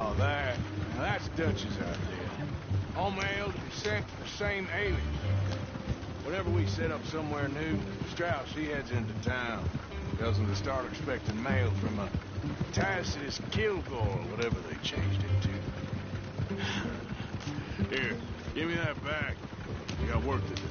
Oh, that's Dutch's idea. All mail to be sent to the same alias. Whenever we set up somewhere new, Strauss, he heads into town. Tells them to start expecting mail from a Tacitus Kilgore, or whatever they changed it to. Here, give me that bag. We got work to do.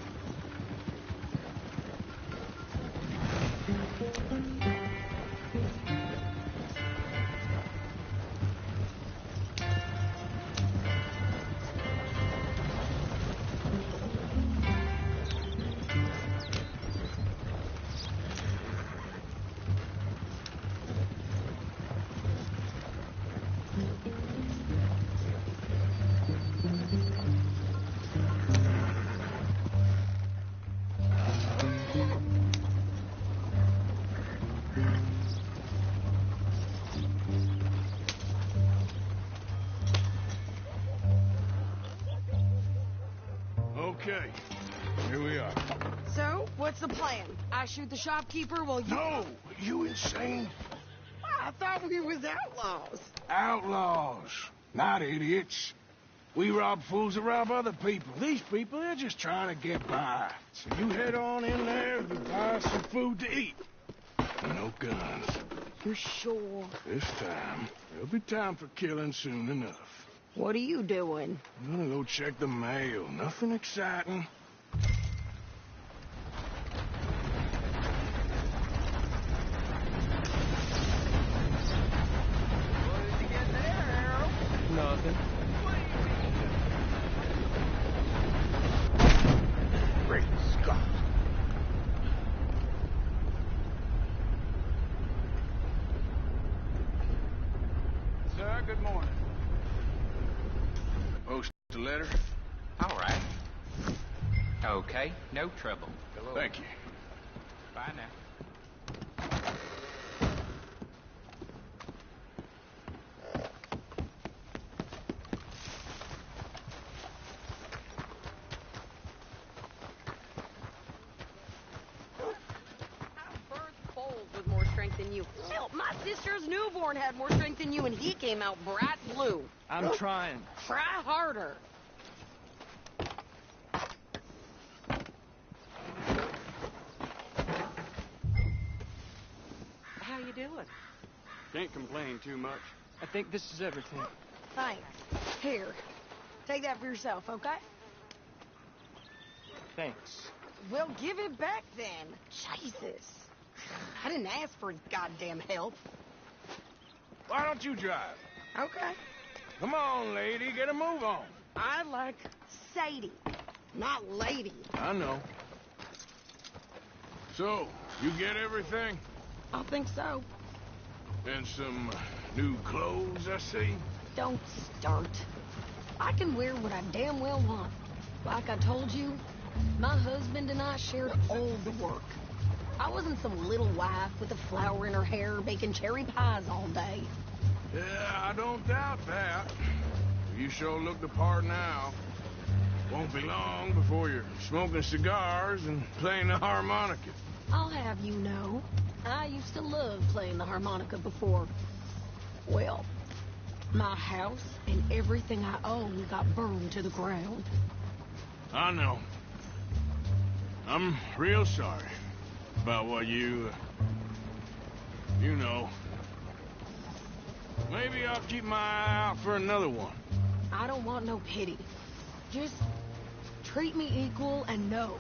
Okay, here we are. So, what's the plan? I shoot the shopkeeper while you... No! You insane? I thought we was outlaws. Outlaws, not idiots. We rob fools that rob other people. These people, they're just trying to get by. So you head on in there and buy some food to eat. And no guns. You're sure? This time, there'll be time for killing soon enough. What are you doing? I'm gonna go check the mail. Nothing exciting. What did you get there, Harold? Nothing. Great Scott. Sir, good morning. Post a letter? All right. Okay, no trouble. Hello. Thank you. Bye now. With more strength than you. Hell, my sister's newborn had more strength than you, and he came out bright blue. I'm trying. Try harder. How you doing? Can't complain too much. I think this is everything. Thanks. Here, take that for yourself, okay? Thanks. Well, give it back then. Jesus. I didn't ask for his goddamn help. Why don't you drive? Okay. Come on, lady, get a move on. I like Sadie, not lady. I know. So, you get everything? I think so. And some new clothes, I see? Don't start. I can wear what I damn well want. Like I told you, my husband and I shared all the work. I wasn't some little wife with a flower in her hair baking cherry pies all day. Yeah, I don't doubt that. You sure look the part now. Won't be long before you're smoking cigars and playing the harmonica. I'll have you know, I used to love playing the harmonica before. Well, my house and everything I own got burned to the ground. I know. I'm real sorry about what you know. Maybe I'll keep my eye out for another one. I don't want no pity. Just treat me equal and know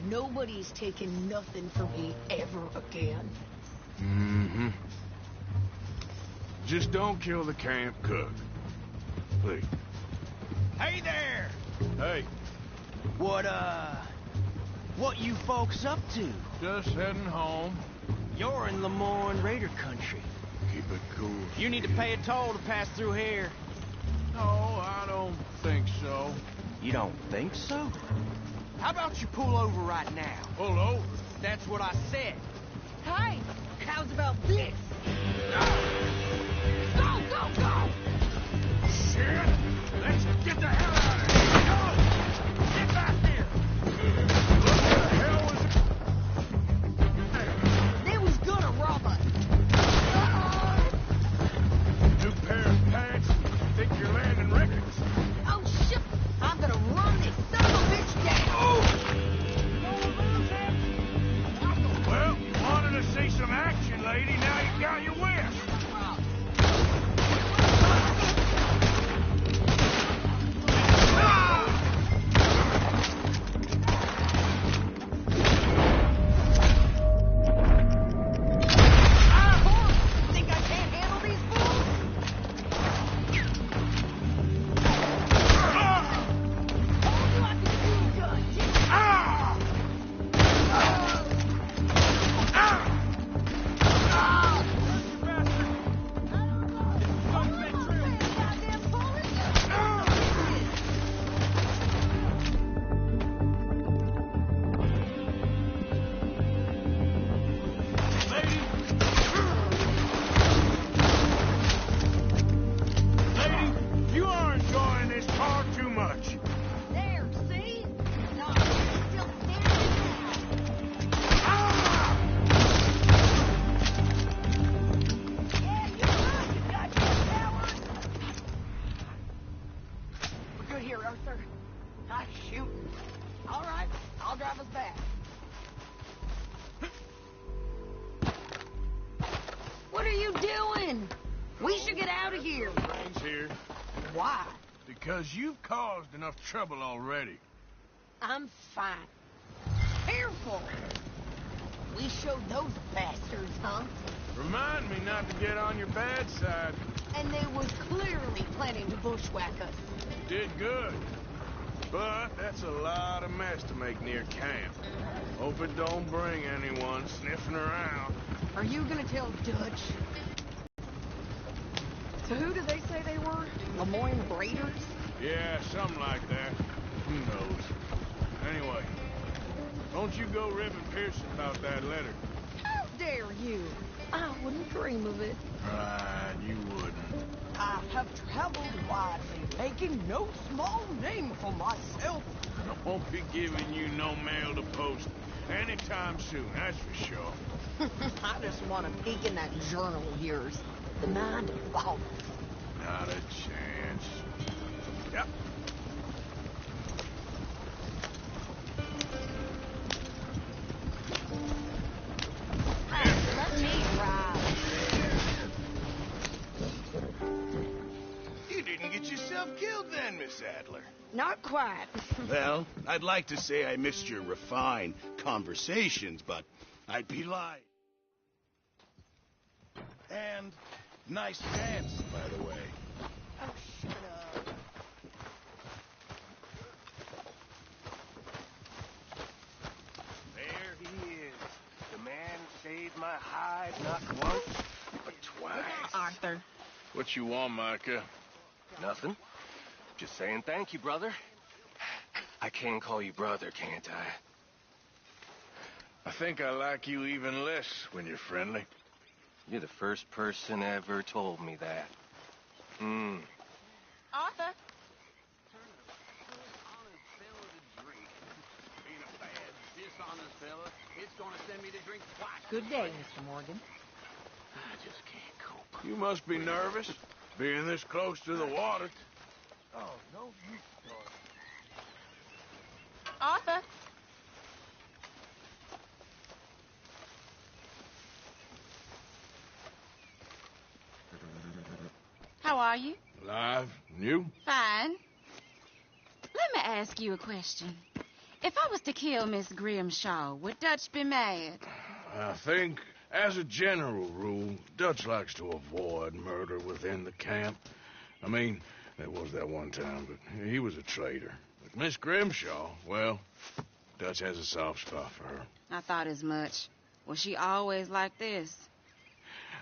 nobody's taking nothing from me ever again. Mm-hmm. Just don't kill the camp cook. Please. Hey there! Hey, What you folks up to? just heading home. You're in Lemoyne Raider country. Keep it cool. You need to pay a toll to pass through here. No, I don't think so. You don't think so? How about you pull over right now? Pull over. That's what I said. Hey, how's about this? Go, go, go! Shit! Let's get the hell out of here! Go! Get back here! What the hell was it? They was gonna rob us. New pair of pants? Why? Because you've caused enough trouble already. I'm fine. Careful! We showed those bastards, huh? Remind me not to get on your bad side. And they was clearly planning to bushwhack us. Did good. But that's a lot of mess to make near camp. Hope it don't bring anyone sniffing around. Are you gonna tell Dutch? So who do they say they were? Lemoyne Raiders? Yeah, something like that. Who knows? Anyway, don't you go ribbing Pearson about that letter. How dare you? I wouldn't dream of it. Right, you wouldn't. I have traveled widely, making no small name for myself. I won't be giving you no mail to post anytime soon, that's for sure. I just want to peek in that journal of yours. The mind of thought. Not a chance. Yep. Let me ride. You didn't get yourself killed then, Miss Adler. Not quite. Well, I'd like to say I missed your refined conversations, but I'd be lying. And nice dance, by the way. Oh, shut up. There he is. The man who saved my hide not once, but twice. Arthur. What you want, Micah? Nothing. Just saying thank you, brother. I can call you brother, can't I? I think I like you even less when you're friendly. You're the first person ever told me that. Arthur. Good day, Mr. Morgan. I just can't cope. You must be nervous, being this close to the water. Oh, no, you Arthur. How are you? Alive? And you? Fine. Let me ask you a question. If I was to kill Miss Grimshaw, would Dutch be mad? I think, as a general rule, Dutch likes to avoid murder within the camp. I mean, there was that one time, but he was a traitor. But Miss Grimshaw, well, Dutch has a soft spot for her. I thought as much. Was she always like this?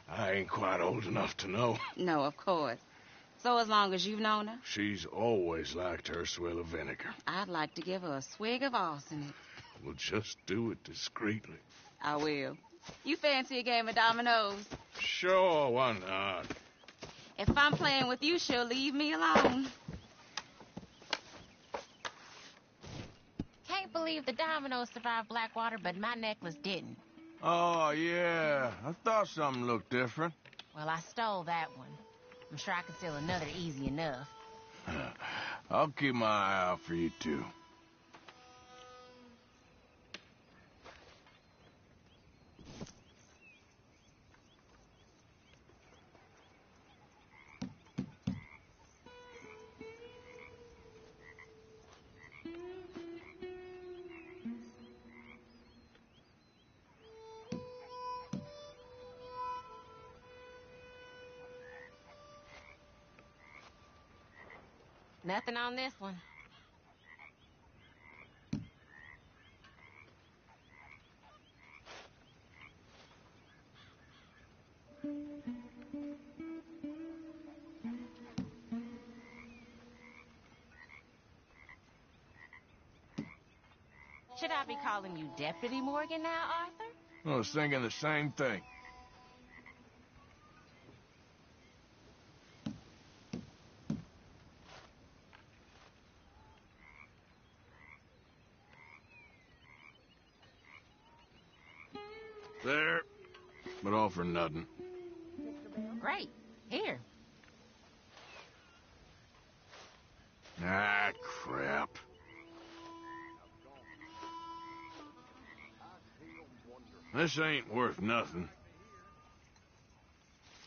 I ain't quite old enough to know. No, of course. So as long as you've known her? She's always liked her swill of vinegar. I'd like to give her a swig of arsenic. We'll just do it discreetly. I will. You fancy a game of dominoes? Sure, why not? If I'm playing with you, she'll leave me alone. Can't believe the dominoes survived Blackwater, but my necklace didn't. Oh, yeah. I thought something looked different. Well, I stole that one. I'm sure I can steal another easy enough. I'll keep my eye out for you, too. Nothing on this one. Should I be calling you Deputy Morgan now, Arthur? I was thinking the same thing. There, but all for nothing. Great. Here. Ah, crap. This ain't worth nothing.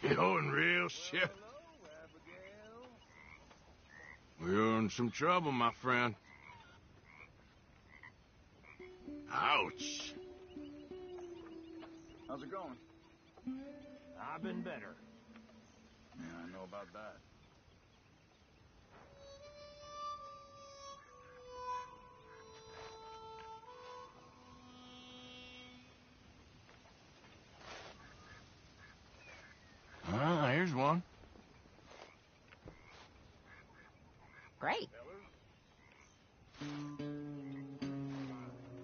You know, in real shit. We're in some trouble, my friend. Ouch. How's it going? I've been better. Yeah, I know about that. Ah, here's one. Great.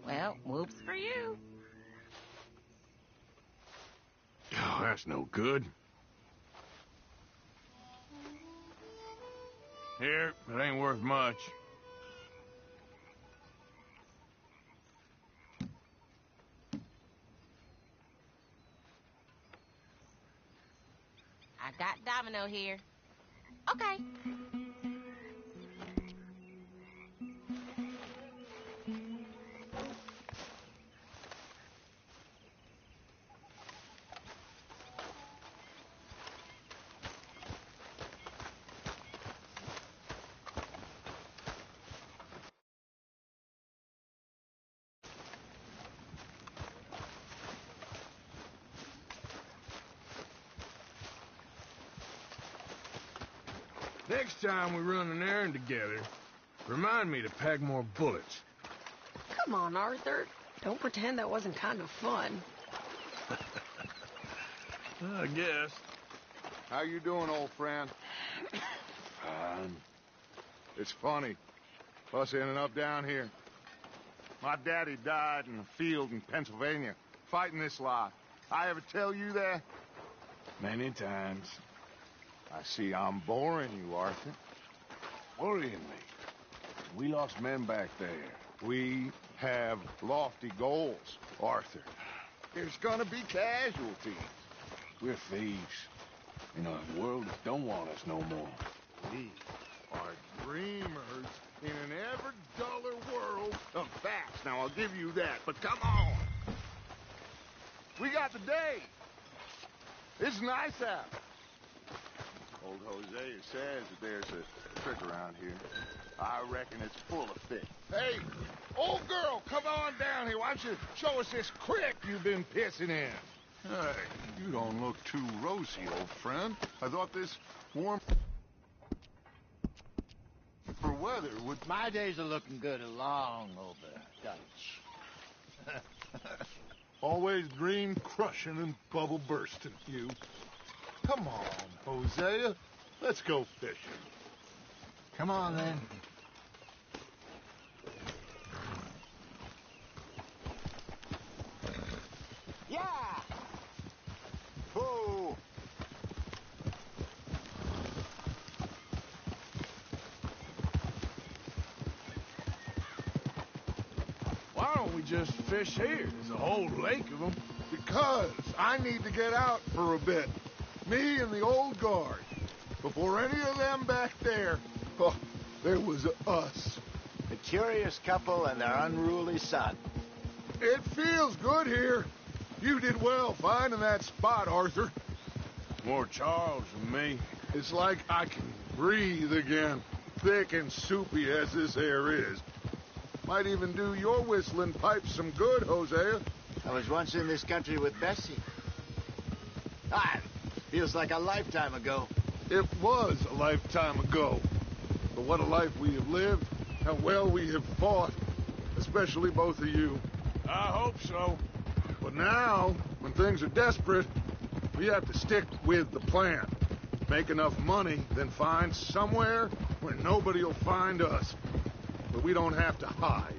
Well, whoops for you. Oh, that's no good. Here, it ain't worth much. I got Domino here. Okay. Next time we run an errand together, remind me to pack more bullets. Come on, Arthur. Don't pretend that wasn't kind of fun. I guess. How you doing, old friend? It's funny, us ending up down here. My daddy died in a field in Pennsylvania, fighting this lot. I ever tell you that? Many times. I see I'm boring you, Arthur. Worrying me. We lost men back there. We have lofty goals, Arthur. There's gonna be casualties. We're thieves in a world that don't want us no more. We are dreamers in an ever duller world of facts. Now, I'll give you that, but come on. We got the day. It's nice out. Old Hosea says that there's a trick around here. I reckon it's full of fish. Hey, old girl, come on down here. Why don't you show us this creek you've been pissing in? Hey, you don't look too rosy, old friend. I thought this warm for weather would... My days are looking good along over, Dutch. Always dream crushing and bubble bursting, you. Come on, Hosea. Let's go fishing. Come on, then. Yeah! Oh! Why don't we just fish here? There's a whole lake of them. Because I need to get out for a bit. Me and the old guard. Before any of them back there, oh, there was us. A curious couple and their unruly son. It feels good here. You did well finding that spot, Arthur. More Charles than me. It's like I can breathe again, thick and soupy as this air is. Might even do your whistling pipes some good, Hosea. I was once in this country with Bessie. Feels like a lifetime ago. It was a lifetime ago. But what a life we have lived, how well we have fought, especially both of you. I hope so. But now, when things are desperate, we have to stick with the plan. Make enough money, then find somewhere where nobody will find us. But we don't have to hide.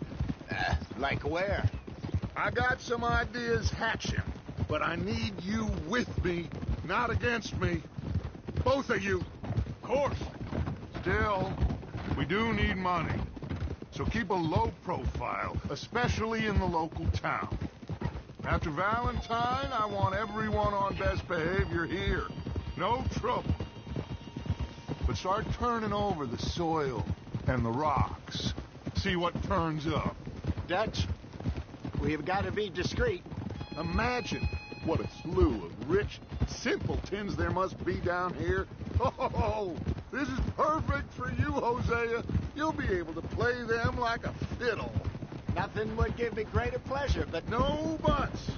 Like where? I got some ideas hatching, but I need you with me, not against me. Both of you. Of course. Still, we do need money. So keep a low profile, especially in the local town. After Valentine, I want everyone on best behavior here. No trouble. But start turning over the soil and the rocks. See what turns up. Dutch, we've got to be discreet. Imagine what a slew of rich simpletons there must be down here. Oh, This is perfect for you, Hosea. You'll be able to play them like a fiddle. Nothing would give me greater pleasure, but No buts.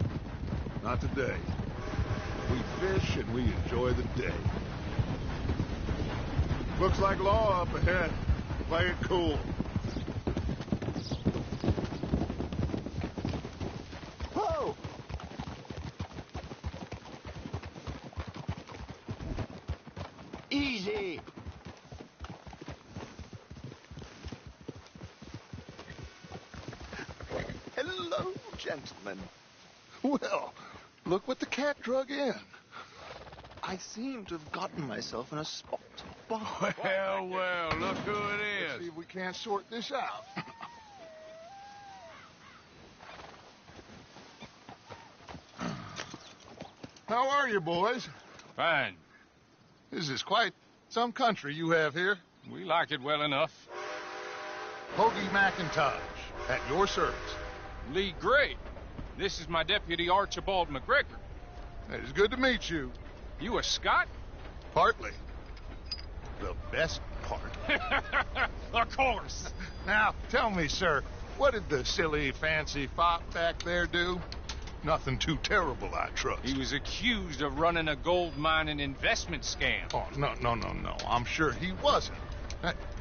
Not today. We fish and we enjoy the day. Looks like law up ahead. Play it cool. Whoa! Easy. Hello, gentlemen. Well, look what the cat drug in. I seem to have gotten myself in a spot. Well, well, look who it Let's see is. if we can't sort this out. How are you, boys? Fine. This is quite some country you have here. We like it well enough. Hoagie McIntosh, at your service. Lee Gray. This is my deputy Archibald McGregor. It is good to meet you. You a Scot? Partly. The best part. Of course. Now, tell me, sir, what did the silly, fancy fop back there do? Nothing too terrible, I trust. He was accused of running a gold mining investment scam. Oh, no. I'm sure he wasn't.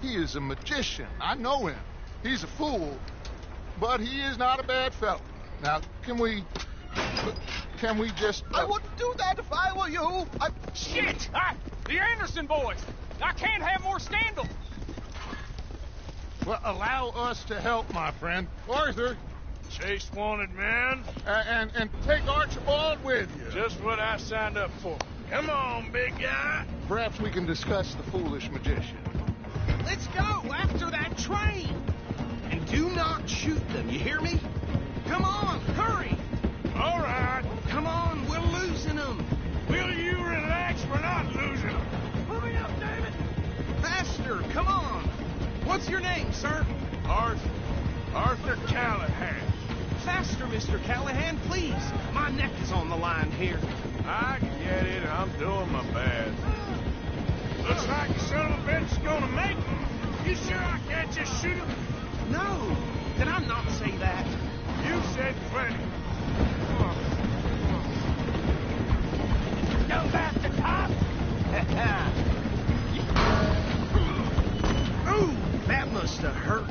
He is a magician. I know him. He's a fool, but he is not a bad fellow. Now, can we just... I wouldn't do that if I were you. Shit! The Anderson boys! I can't have more scandal! Well, allow us to help, my friend. Arthur, Chase wanted man. and take Archibald with you. Just what I signed up for. Come on, big guy. Perhaps we can discuss the foolish magician. Let's go after that train. And do not shoot them, you hear me? Come on, hurry. All right. Come on, we're losing them. Will you relax? We're not losing them. Hurry up, David. Faster, come on. What's your name, sir? Arthur Callahan. Faster, Mr. Callahan, please. My neck is on the line here. I get it. I'm doing my best. Looks like the son of a bitch is gonna make it. You sure I can't just shoot him? No, did I not say that? You said plenty. Go back to top. Ooh, that must have hurt.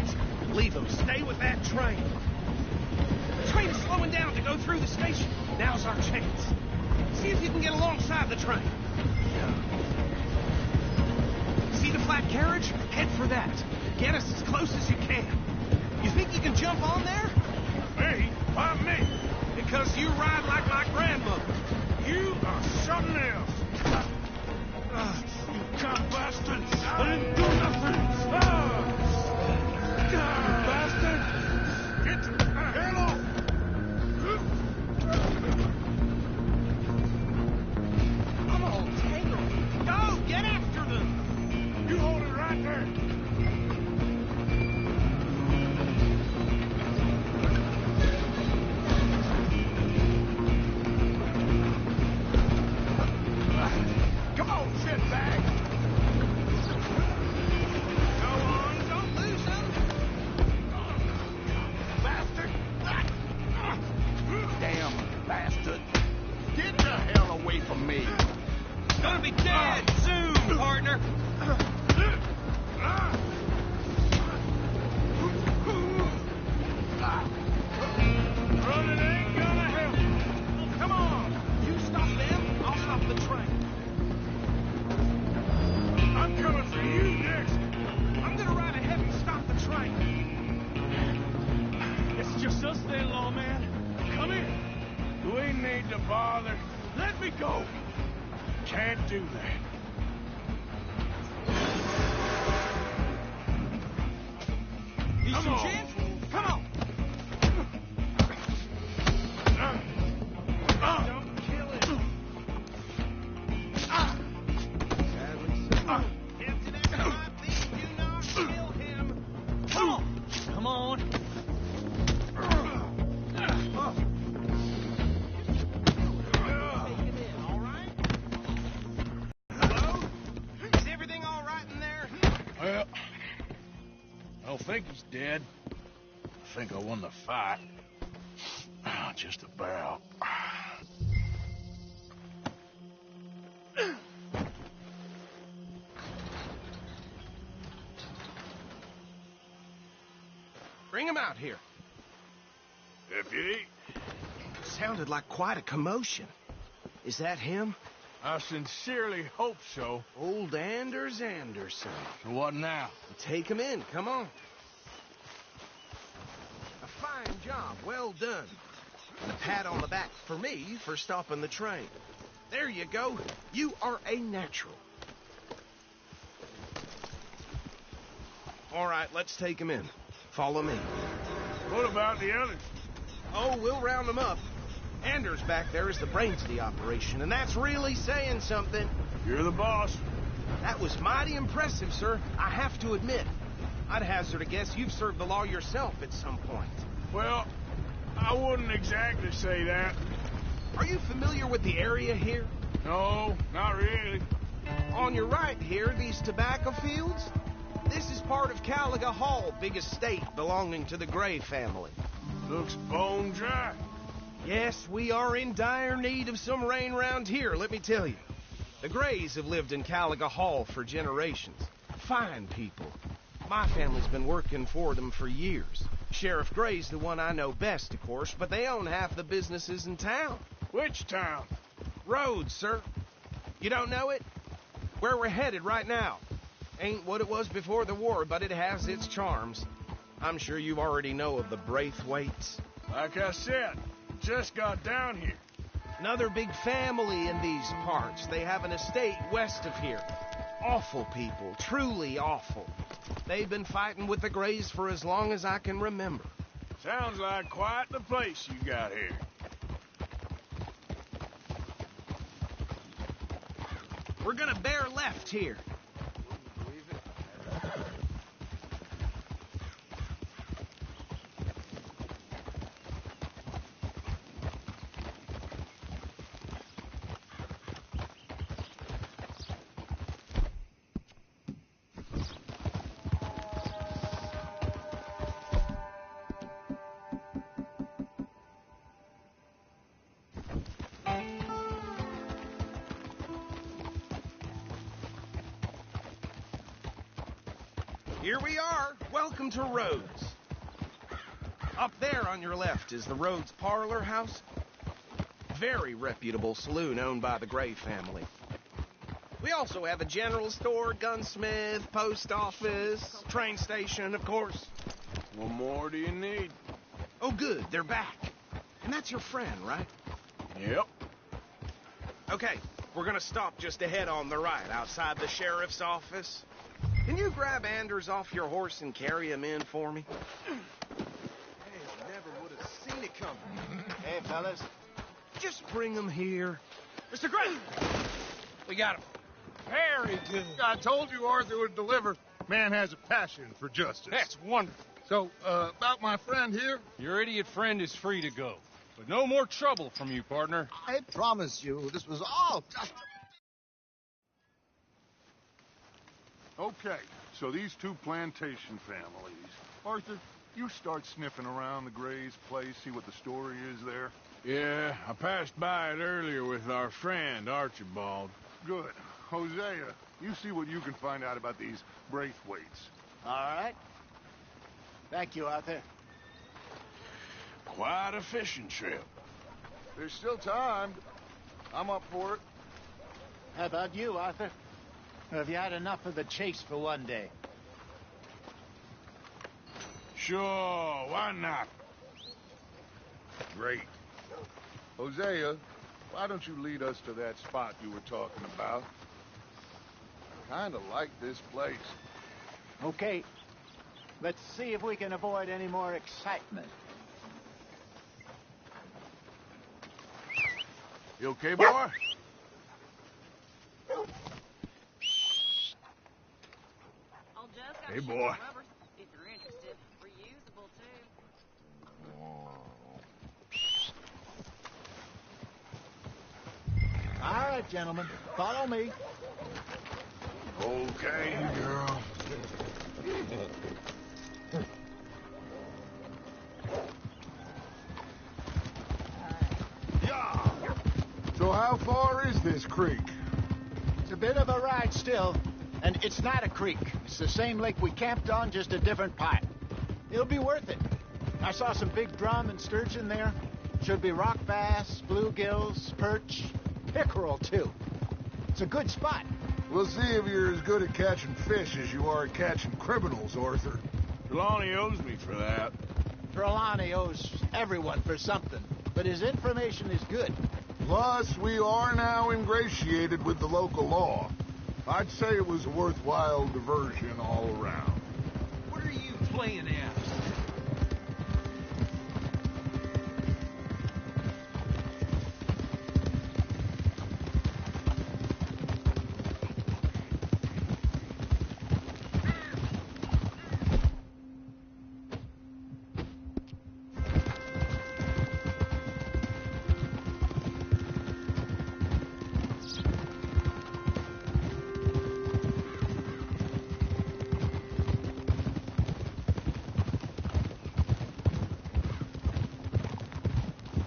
Leave him. Stay with that train. The train is slowing down to go through the station. Now's our chance. See if you can get alongside the train. See the flat carriage? Head for that. Get us as close as you can. You think you can jump on there? Me? Why me? Because you ride like my grandmother. You are something else. You cunt bastard. I didn't do nothing. Bastard. Get the hell off. Come on, Taylor. Go, get after them. You hold it right there. Come on, shitbag. Go on, don't lose them. Bastard. Damn bastard. Get the hell away from me. Gonna be dead soon, partner. Running ain't gonna help. Come on. You stop them, I'll stop the train. I'm coming for you next. I'm gonna ride ahead and stop the train. It's just us then, lawman. Come here. We need to bother. Let me go. Can't do that. Need Come some on. chance? Come on. Don't kill him. Captain S.I.P., do not kill him. Come on. Come on. Take him in, all right? think he's dead. I think I won the fight. Just about. Bring him out here. Deputy? Sounded like quite a commotion. Is that him? I sincerely hope so. Old Anders Anderson. So what now? Take him in, come on. A fine job, well done. And a pat on the back for me for stopping the train. There you go. You are a natural. All right, let's take him in. Follow me. What about the others? Oh, we'll round them up. Anders back there is the brains of the operation, and that's really saying something. You're the boss. That was mighty impressive, sir. I have to admit. I'd hazard a guess you've served the law yourself at some point. Well, I wouldn't exactly say that. Are you familiar with the area here? No, not really. On your right here, these tobacco fields? This is part of Caliga Hall, big estate belonging to the Gray family. Looks bone dry. Yes, we are in dire need of some rain round here, let me tell you. The Grays have lived in Caliga Hall for generations. Fine people. My family's been working for them for years. Sheriff Gray's the one I know best, of course, but they own half the businesses in town. Which town? Rhodes, sir. You don't know it? Where we're headed right now. Ain't what it was before the war, but it has its charms. I'm sure you already know of the Braithwaites. Like I said, just got down here. Another big family in these parts. They have an estate west of here. Awful people, truly awful. They've been fighting with the Grays for as long as I can remember. Sounds like quite the place you got here. We're gonna bear left here. Here we are. Welcome to Rhodes. Up there on your left is the Rhodes Parlor House. Very reputable saloon owned by the Gray family. We also have a general store, gunsmith, post office, train station, of course. What more do you need? Oh, good. They're back. And that's your friend, right? Yep. Okay, we're gonna stop just ahead on the right, outside the sheriff's office. Can you grab Anders off your horse and carry him in for me? Hey, never would have seen it coming. Hey, fellas. Just bring him here. Mr. Gray! We got him. Very good. I told you Arthur would deliver. Man has a passion for justice. That's wonderful. So, about my friend here? Your idiot friend is free to go. But no more trouble from you, partner. I promise you, this was all just... Okay, so these two plantation families. Arthur, you start sniffing around the Gray's place, see what the story is there. Yeah, I passed by it earlier with our friend, Archibald. Good. Hosea, you see what you can find out about these Braithwaites. All right. Thank you, Arthur. Quite a fishing trip. There's still time. I'm up for it. How about you, Arthur? Have you had enough of the chase for one day? Sure, why not? Great. Hosea, why don't you lead us to that spot you were talking about? I kind of like this place. Okay. Let's see if we can avoid any more excitement. You okay, boy? Hey, boy. If you're interested, reusable too. All right, gentlemen. Follow me. Okay, girl. creek. It's a bit of a ride still, and it's not a creek. It's the same lake we camped on, just a different part. It'll be worth it. I saw some big drum and sturgeon there. Should be rock bass, bluegills, perch, pickerel, too. It's a good spot. We'll see if you're as good at catching fish as you are at catching criminals, Arthur. Trelawney owes me for that. Trelawney owes everyone for something, but his information is good. Plus, we are now ingratiated with the local law. I'd say it was a worthwhile diversion all around. What are you playing at?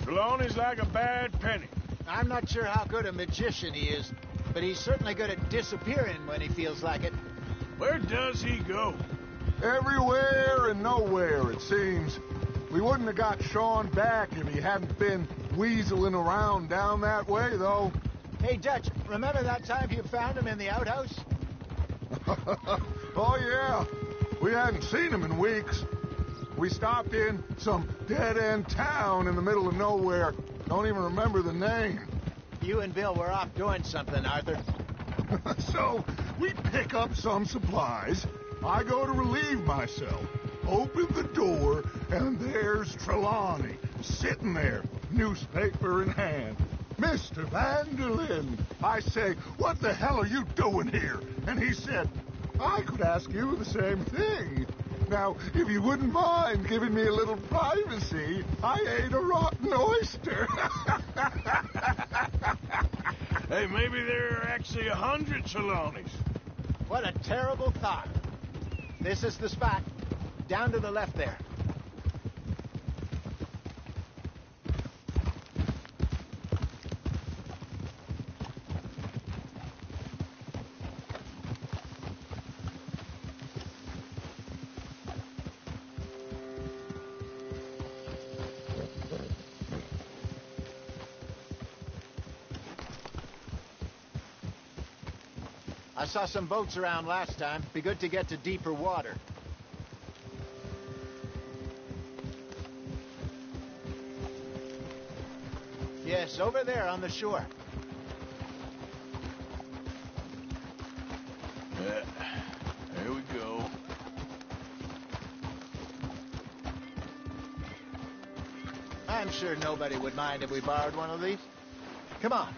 Trelawney's like a bad penny. I'm not sure how good a magician he is, but he's certainly good at disappearing when he feels like it. Where does he go? Everywhere and nowhere, it seems. We wouldn't have got Sean back if he hadn't been weaseling around down that way, though. Hey, Dutch, remember that time you found him in the outhouse? Oh, yeah. We hadn't seen him in weeks. We stopped in some dead-end town in the middle of nowhere. Don't even remember the name. You and Bill were off doing something, Arthur. So, we pick up some supplies. I go to relieve myself. Open the door, and there's Trelawney, sitting there, newspaper in hand. Mr. Vanderlyn. I say, what the hell are you doing here? And he said, I could ask you the same thing. Now, if you wouldn't mind giving me a little privacy, I ate a rotten oyster. Hey, maybe there are actually 100 Trelawneys. What a terrible thought. This is the spot. Down to the left there. I saw some boats around last time. Be good to get to deeper water. Yes, over there on the shore. Yeah, there we go. I'm sure nobody would mind if we borrowed one of these. Come on.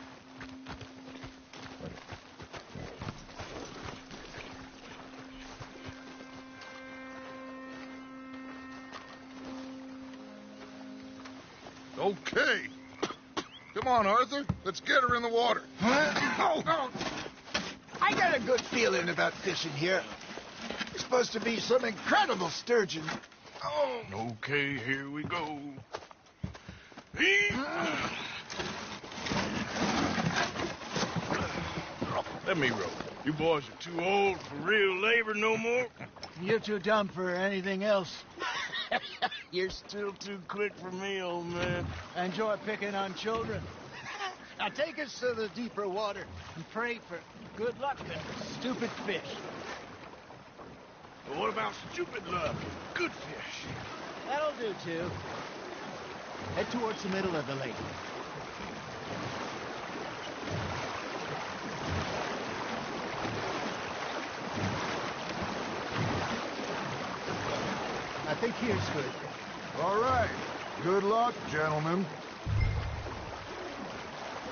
Okay. Come on, Arthur. Let's get her in the water. I got a good feeling about fishing here. It's supposed to be some incredible sturgeon. Oh. Okay, here we go. Let me row. You boys are too old for real labor no more. You're too dumb for anything else. You're still too quick for me, old man. I enjoy picking on children. Now take us to the deeper water and pray for good luck and stupid fish. But what about stupid luck and good fish? That'll do, too. Head towards the middle of the lake. I think here's good. All right. Good luck, gentlemen.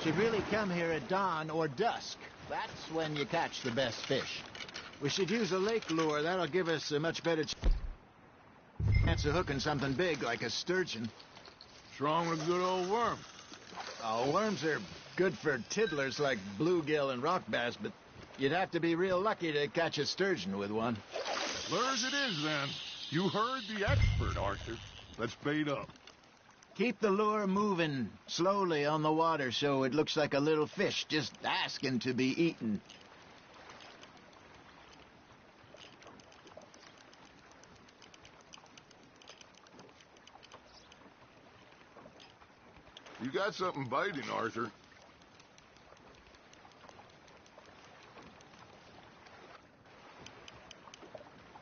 Should really come here at dawn or dusk. That's when you catch the best fish. We should use a lake lure. That'll give us a much better chance of hooking something big like a sturgeon. What's wrong with a good old worm? Oh, worms are good for tiddlers like bluegill and rock bass, but you'd have to be real lucky to catch a sturgeon with one. Lures it is, then. You heard the expert, Arthur. Let's bait up. Keep the lure moving slowly on the water so it looks like a little fish just asking to be eaten. You got something biting, Arthur.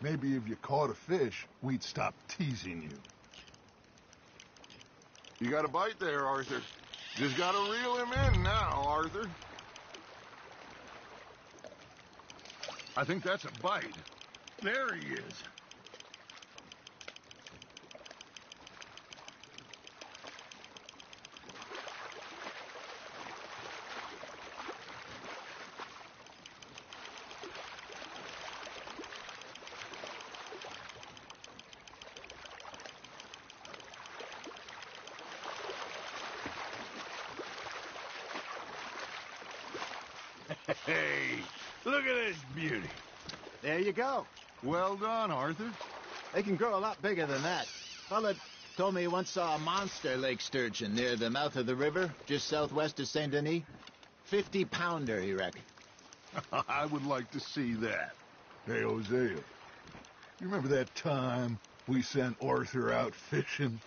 Maybe if you caught a fish, we'd stop teasing you. You got a bite there, Arthur. Just gotta reel him in now, Arthur. I think that's a bite. There he is. Hey, look at this beauty. There you go. Well done, Arthur. They can grow a lot bigger than that. Fella told me he once saw a monster lake sturgeon near the mouth of the river, just southwest of St. Denis. 50-pounder, he reckoned. I would like to see that. Hey, Hosea, you remember that time we sent Arthur out fishing?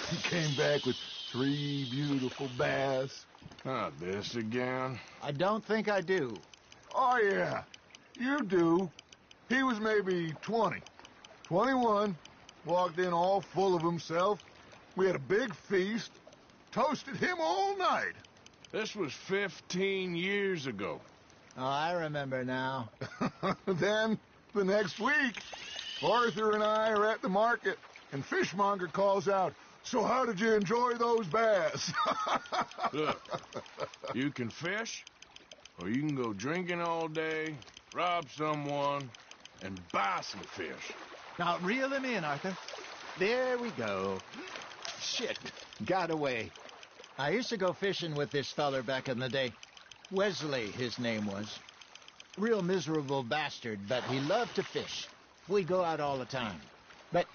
He came back with 3 beautiful bass. Not this again. I don't think I do. Oh, yeah, you do. He was maybe 20, 21, walked in all full of himself. We had a big feast, toasted him all night. This was 15 years ago. Oh, I remember now. Then, the next week, Arthur and I are at the market, and Fishmonger calls out, "So how did you enjoy those bass?" Look, you can fish, or you can go drinking all day, rob someone, and buy some fish. Now, reel him in, Arthur. There we go. Shit, got away. I used to go fishing with this feller back in the day. Wesley, his name was. Real miserable bastard, but he loved to fish. We'd go out all the time. But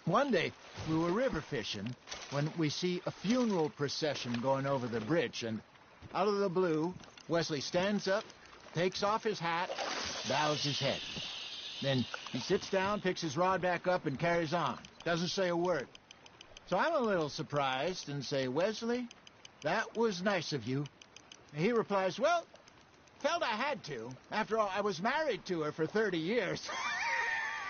one day, we were river fishing when we see a funeral procession going over the bridge, and out of the blue, Wesley stands up, takes off his hat, bows his head. Then he sits down, picks his rod back up, and carries on. Doesn't say a word. So I'm a little surprised and say, "Wesley, that was nice of you." And he replies, "Well, felt I had to. After all, I was married to her for 30 years.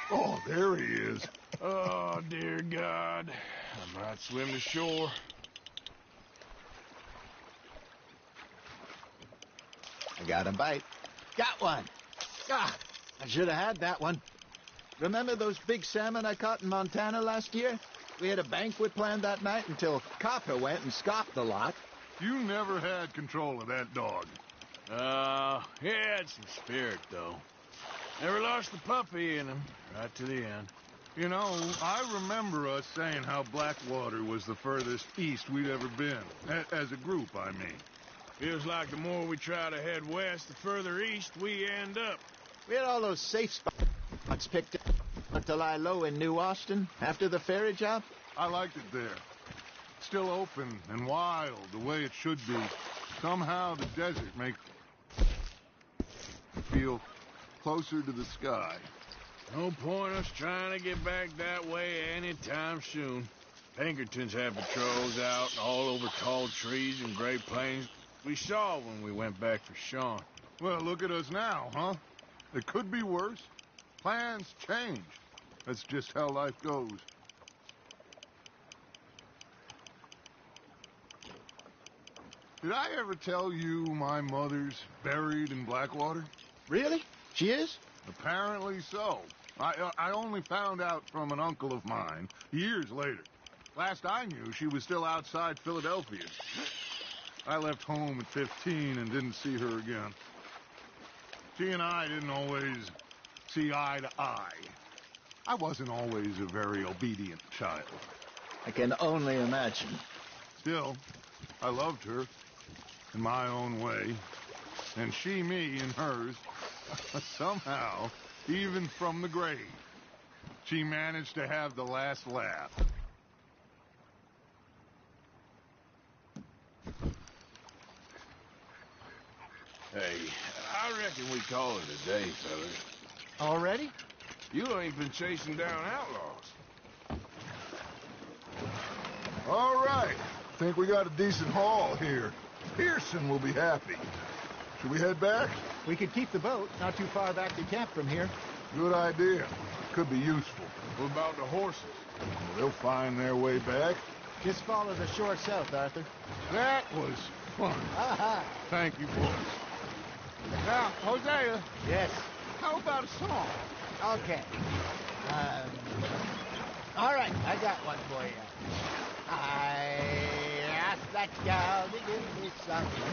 Oh, there he is. Oh, dear God. I might swim to shore. I got a bite. Got one. Ah, I should have had that one. Remember those big salmon I caught in Montana last year? We had a banquet planned that night until Copper went and scoffed the lot. You never had control of that dog. He had some spirit, though. Never lost the puppy in him, right to the end. You know, I remember us saying how Blackwater was the furthest east we'd ever been. As a group, I mean. Feels like the more we try to head west, the further east we end up. We had all those safe spots picked up to lie low in New Austin after the ferry job. I liked it there. Still open and wild, the way it should be. Somehow the desert makes you feel closer to the sky. No point us trying to get back that way anytime soon. Pinkertons have patrols out all over tall trees and Great Plains. We saw when we went back for Sean. Well, look at us now, huh? It could be worse. Plans change. That's just how life goes. Did I ever tell you my mother's buried in Blackwater? Really? She is? Apparently so. I only found out from an uncle of mine years later. Last I knew, she was still outside Philadelphia. I left home at 15 and didn't see her again. She and I didn't always see eye to eye. I wasn't always a very obedient child. I can only imagine. Still, I loved her in my own way, and she me in hers. Somehow, even from the grave, she managed to have the last laugh. Hey, I reckon we call it a day, fellas. Already? You ain't been chasing down outlaws. All right. Think we got a decent haul here. Pearson will be happy. Should we head back? We could keep the boat not too far back to camp from here. Good idea. Could be useful. What about the horses? Well, they'll find their way back. Just follow the shore south, Arthur. That was fun. Aha! Thank you, boys. Now, Hosea, Yes. how about a song? Okay. All right, I got one for you. I asked that gal to give me something.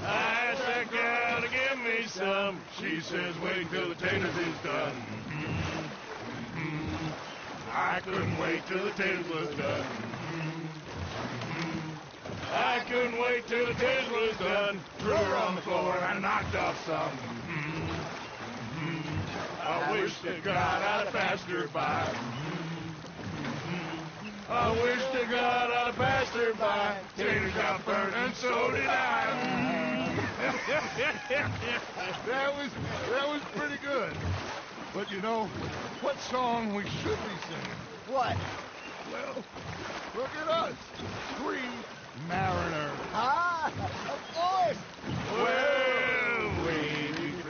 I asked that gal to give me some. She says, wait till the taters is done. I couldn't wait till the taters was done. I couldn't wait till the taters was done. Threw her on the floor and I knocked off some. I wish to God I'd have passed her by. I wish to God I'd have passed her by. Taters got burnt and so did I. That was pretty good. But you know, what song we should be singing? What? Well, look at us. 3 mariners. Ah, of course. Well, we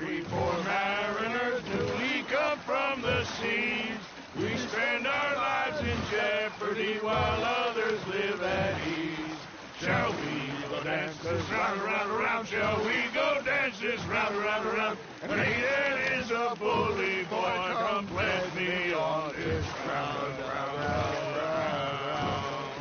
3, 4 mariners, we come from the seas. We spend our lives in jeopardy while others live at ease. Shall we go dance this round, around, around? Shall we go dance this round, around, around? And that is a bully boy, come pledge me on this round, round, round, round.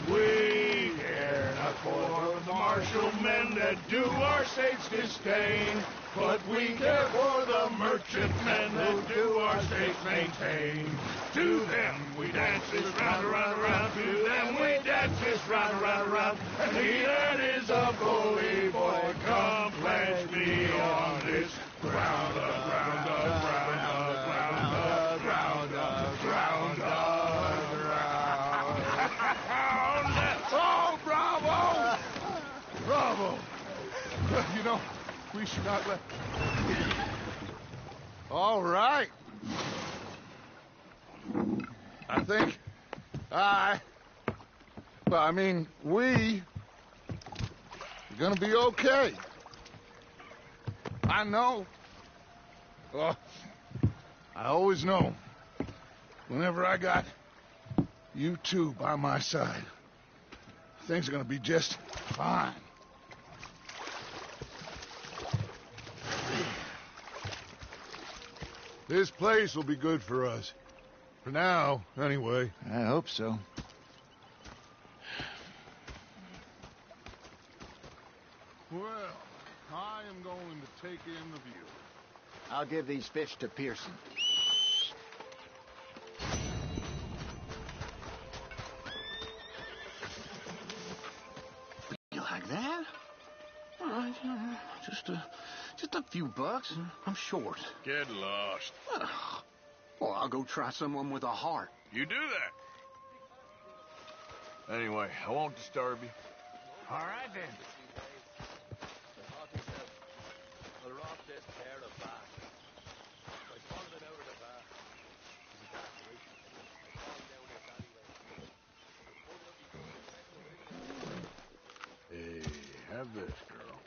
We care not for the martial men that do our states disdain, but we care for the merchantmen that do our states maintain. To them we dance this round, around, around. To them we dance this round, around, around. And he that is a bully boy, come pledge me on this ground, ground, ground, ground, ground, ground, ground. Oh, bravo! Bravo! You know, we should not let... All right. I think we are gonna be okay. I know. Well, I always know. Whenever I got you two by my side, things are gonna be just fine. This place will be good for us. For now, anyway. I hope so. Well, I am going to take in the view. I'll give these fish to Pearson. You like that? Just a few bucks. I'm short. Get lost. Well, I'll go try someone with a heart. You do that. Anyway, I won't disturb you. All right, then. Hey, have this, girl.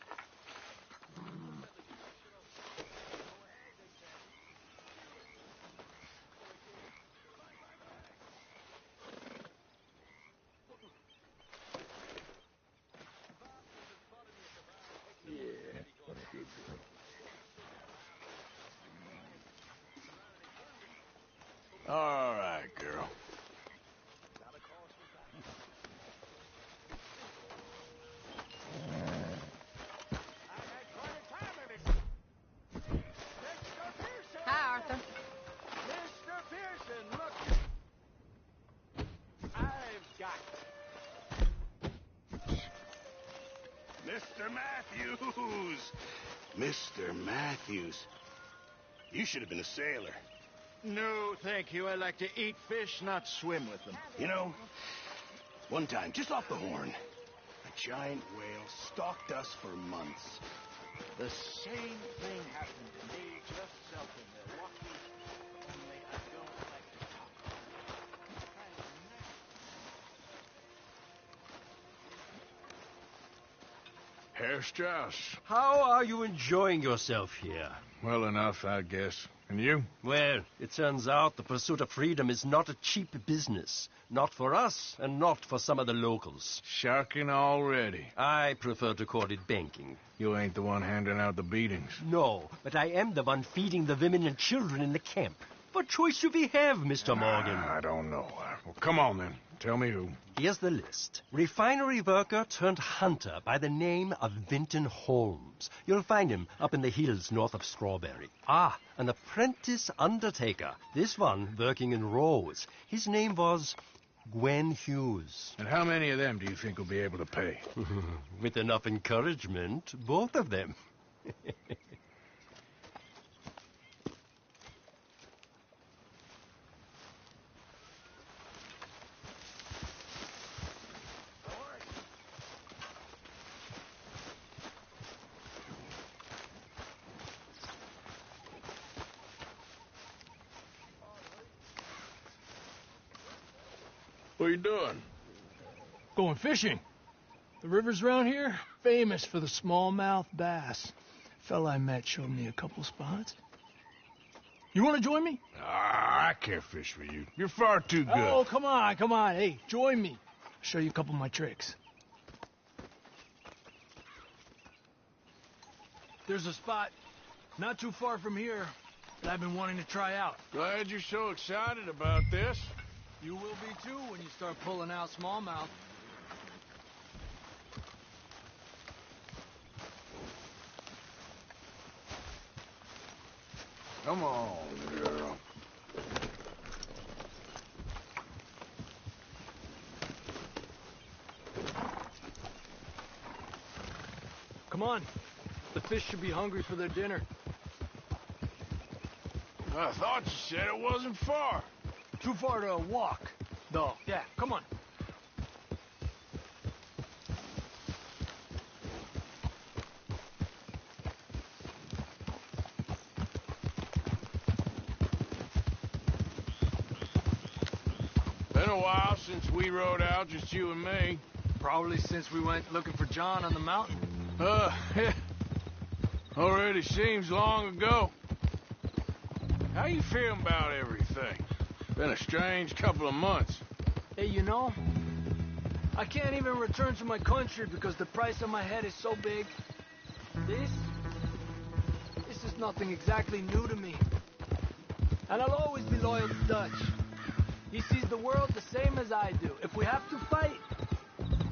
Yeah, what a good girl. All right, girl. Hi, Arthur. Mr. Pearson, look. I've got Mr. Matthews! Mr. Matthews. You should have been a sailor. No, thank you. I like to eat fish, not swim with them. You know, one time, just off the horn, I giant whale stalked us for months. The same thing happened to me just south of Milwaukee, only I don't like to talk about it. Herr Strauss. How are you enjoying yourself here? Well enough, I guess. And you? Well, it turns out the pursuit of freedom is not a cheap business. Not for us, and not for some of the locals. Sharking already. I prefer to call it banking. You ain't the one handing out the beatings. No, but I am the one feeding the women and children in the camp. What choice do we have, Mr. Morgan? I don't know. Well, come on, then. Tell me who. Here's the list. Refinery worker turned hunter by the name of Vinton Holmes. You'll find him up in the hills north of Strawberry. Ah, an apprentice undertaker. This one working in Rose. His name was Gwen Hughes. And how many of them do you think will be able to pay? With enough encouragement, both of them. What are you doing? Going fishing. The rivers around here, famous for the smallmouth bass. Fella I met showed me a couple spots. You want to join me? I can't fish for you. You're far too good. Oh, come on, come on. Hey, join me. I'll show you a couple of my tricks. There's a spot not too far from here that I've been wanting to try out. Glad you're so excited about this. You will be too when you start pulling out smallmouth. Come on, girl. Come on. The fish should be hungry for their dinner. I thought you said it wasn't far. Too far to walk, though. Yeah, come on. Been a while since we rode out, just you and me. Probably since we went looking for John on the mountain. Yeah. Already seems long ago. How you feeling about everything? Been a strange couple of months. Hey, you know, I can't even return to my country because the price on my head is so big. This is nothing exactly new to me. And I'll always be loyal to Dutch. He sees the world the same as I do. If we have to fight,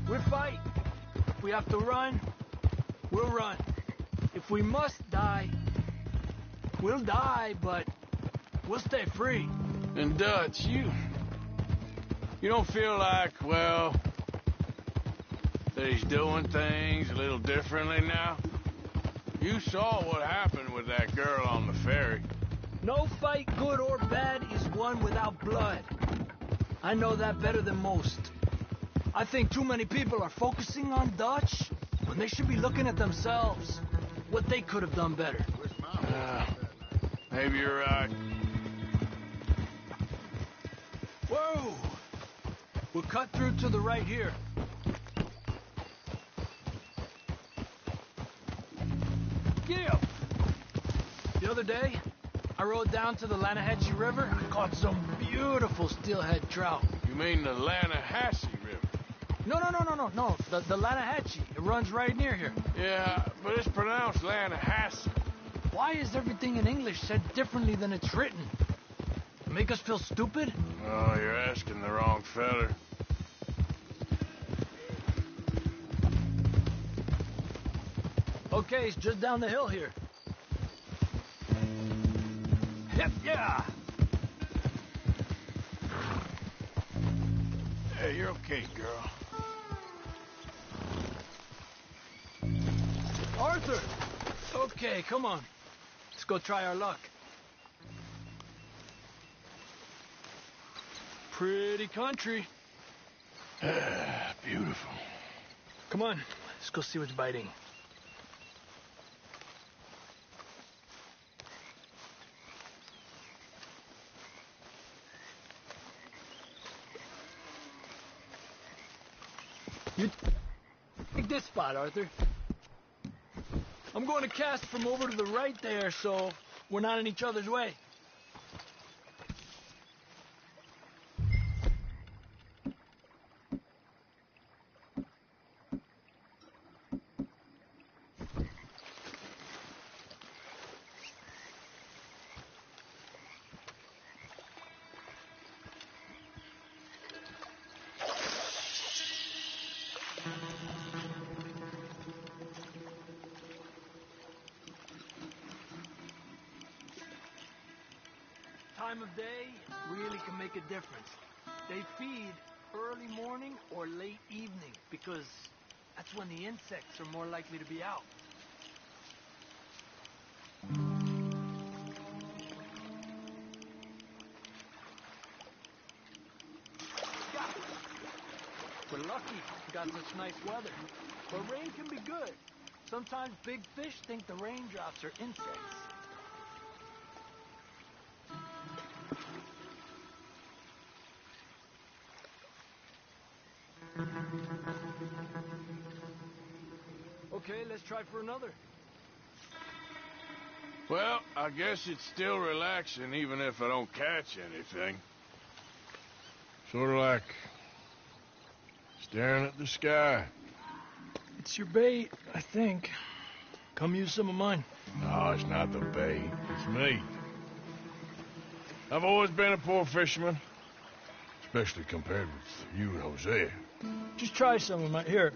we'll fight. If we have to run, we'll run. If we must die, we'll die, but we'll stay free. And Dutch, you don't feel like, well, that he's doing things a little differently now? You saw what happened with that girl on the ferry. No fight, good or bad, is won without blood. I know that better than most. I think too many people are focusing on Dutch when they should be looking at themselves, what they could have done better. Maybe you're right. Whoa! We'll cut through to the right here. Yeah! The other day, I rode down to the Lanahatchee River. I caught some beautiful steelhead trout. You mean the Lanahatchee River? No. The Lanahatchee. It runs right near here. Yeah, but it's pronounced Lanahatchee. Why is everything in English said differently than it's written? Make us feel stupid? Oh, you're asking the wrong feller. Okay, it's just down the hill here. Yep, yeah. Hey, you're okay, girl. Arthur! Okay, come on. Let's go try our luck. Pretty country. Beautiful. Come on, let's go see what's biting. You take this spot, Arthur. I'm going to cast from over to the right there, so we're not in each other's way. Time of day really can make a difference. They feed early morning or late evening because that's when the insects are more likely to be out. Yeah. We're lucky we got such nice weather. But rain can be good. Sometimes big fish think the raindrops are insects. Okay, let's try for another. Well, I guess it's still relaxing even if I don't catch anything. Sort of like staring at the sky. It's your bait, I think. Come use some of mine. No, it's not the bait. It's me. I've always been a poor fisherman. Especially compared with you and Jose. Just try some of mine. Here.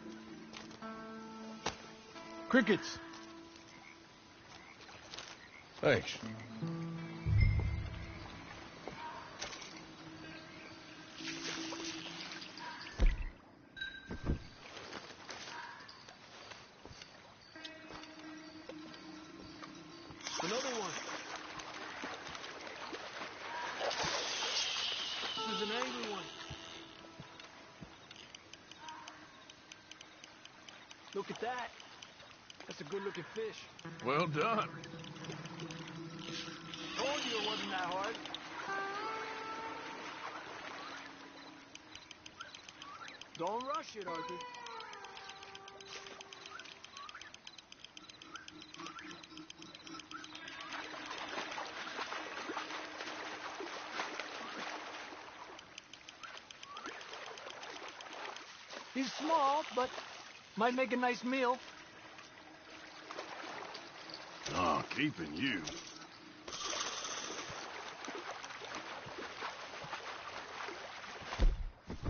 Crickets. Thanks. Another one. This is an angry one. Look at that. That's a good-looking fish. Well done. Told you it wasn't that hard. Don't rush it, Arthur. He's small, but might make a nice meal. Oh, keeping you.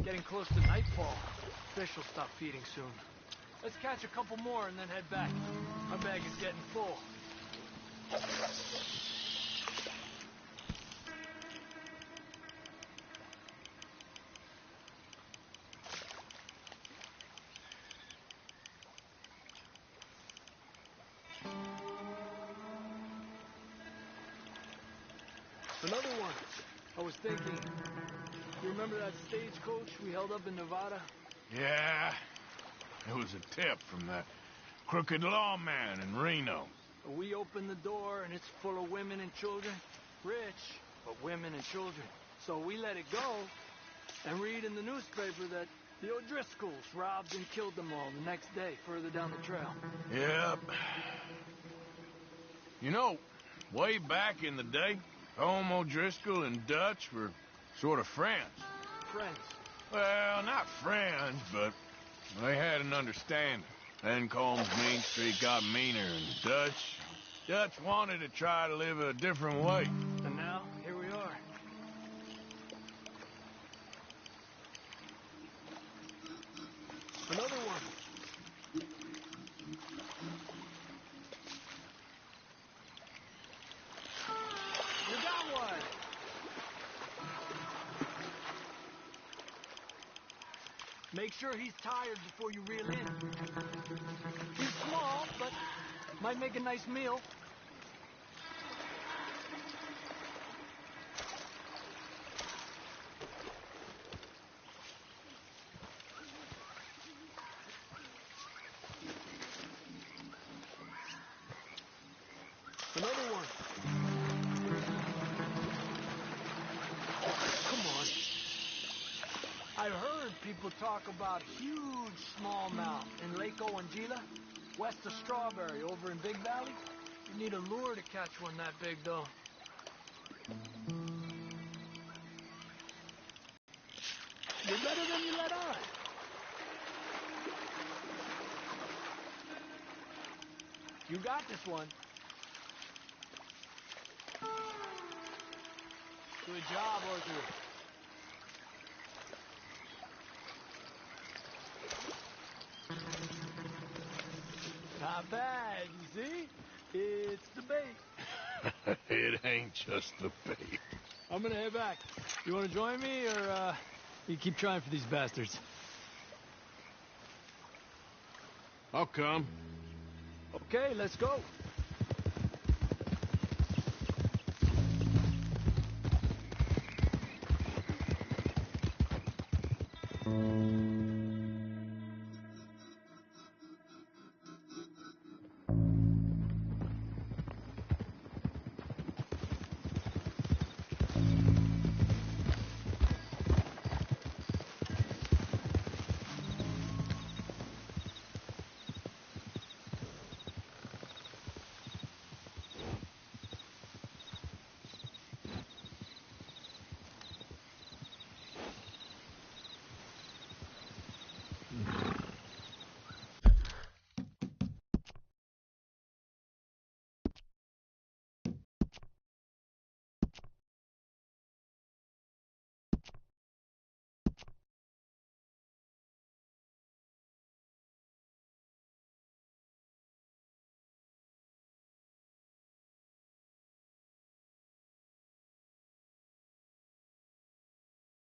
Getting close to nightfall. Fish will stop feeding soon. Let's catch a couple more and then head back. Our bag is getting full. Another one. I was thinking, you remember that stagecoach we held up in Nevada? Yeah. It was a tip from that crooked lawman in Reno. We opened the door and it's full of women and children. Rich, but women and children. So we let it go and read in the newspaper that the O'Driscolls robbed and killed them all the next day further down the trail. Yep. You know, way back in the day, Home O'Driscoll and Dutch were sort of friends. Friends? Well, not friends, but they had an understanding. Then Combs Main Street got meaner, and Dutch wanted to try to live a different way. And now, here we are. Another one. You got one. Make sure he's tired before you reel in. He's small, but might make a nice meal. Another one. Come on. I've heard people talk about huge smallmouth in Lake Owanjila, west of Strawberry, over in Big Valley. You need a lure to catch one that big, though. You're better than you let on. You got this one. Good job, Arthur. Not bad, you see? It's the bait. It ain't just the bait. I'm gonna head back. You wanna join me, or, you keep trying for these bastards? I'll come. Okay, let's go.